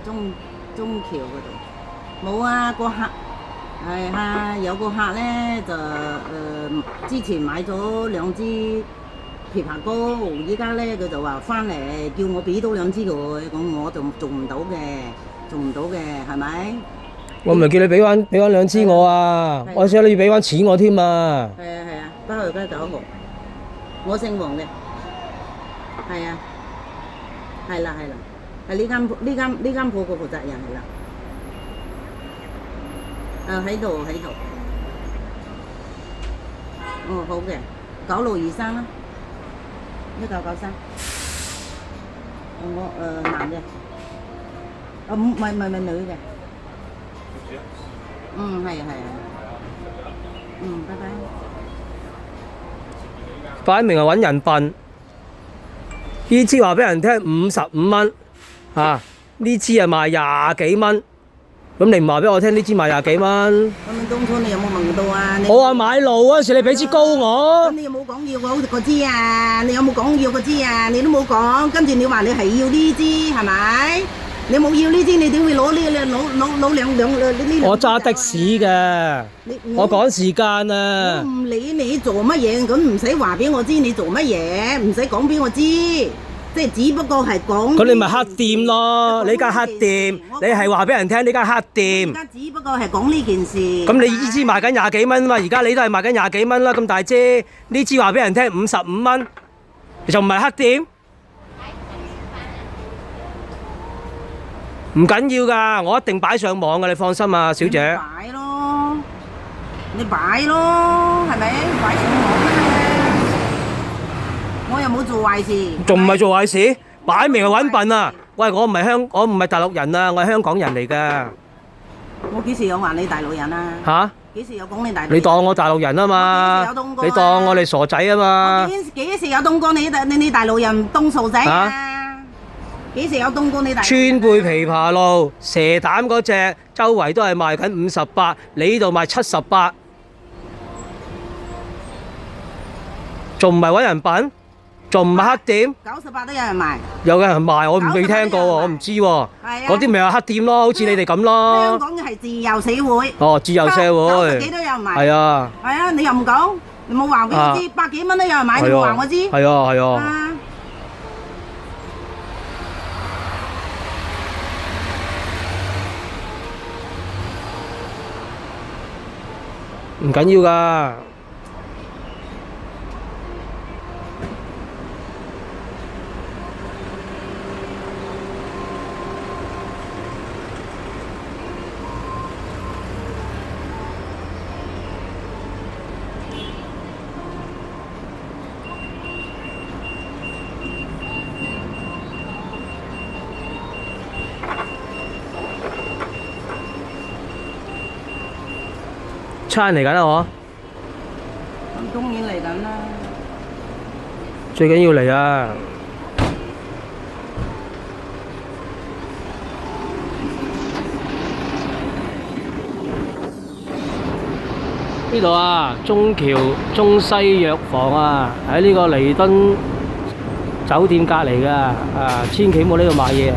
中橋嗰度。冇啊，個客係啊，有個客咧就之前買咗2支枇杷膏，依家咧佢就話翻嚟叫我俾多2支佢，咁我就做唔到嘅，係咪？我唔係叫你俾翻2支我啊，我想你要俾翻錢我添啊！係啊，北河街9號，我姓黃嘅，係啊，係啦，係呢間鋪個負責人係啦，喺度，哦好嘅，9623啦，1993，我男嘅，唔係女嘅。係啊，拜拜。擺明係揾人笨，呢支話俾人聽55蚊，呢支係賣20幾蚊，咁你唔話俾我聽呢支賣20幾蚊？咁當初你有冇問到啊？我話買路嗰時你俾支膏我。咁你有冇講要嗰支啊？你有冇講要嗰支啊？你都冇講，跟住你話你係要呢支係咪？你冇要呢支，你點會攞兩？我揸的士嘅，我趕時間啊！我唔理你做乜嘢，咁唔使話俾我知你做乜嘢，唔使講俾我知，即係只不過係講。咁你咪黑店咯，你間黑店，你係話俾人聽呢間黑店。而家只不過係講呢件事。咁你呢支賣緊20幾蚊嘛？而家你都係賣緊20幾蚊啦，咁大支，呢支話俾人聽55蚊，就唔係黑店。唔緊要㗎，我一定擺上網㗎，你放心啊，小姐。你擺咯，係咪？擺上網啦，我又冇做壞事。仲唔係做壞事？擺明係揾笨啊！喂，我唔係大陸人啊，我係香港人嚟㗎。我幾時有話你大陸人啊？嚇？幾時有講你大陸人？你當我大陸人啊嘛？你當我哋傻仔啊嘛？幾時有當過你大陸人當傻仔啊？幾時有凍過你大？川貝枇杷露蛇膽嗰隻，周圍都係賣緊58，你呢度賣78，仲唔係揾人笨？仲唔係黑店？98都有人賣。有人賣，我未聽過喎，我唔知喎。嗰啲咪係黑店咯，好似你哋咁咯。香港嘅係自由社會。哦，自由社會。90幾都有人賣。係啊。係啊，你又唔講，你冇話俾我知，100幾蚊都有人買，你冇話我知。係啊，係啊。唔緊要㗎。差人嚟緊啦，我。當然嚟緊啦。最緊要嚟啊！呢度啊，中橋中西藥房啊，喺呢個彌敦酒店隔離㗎，千祈唔好呢度買嘢啊！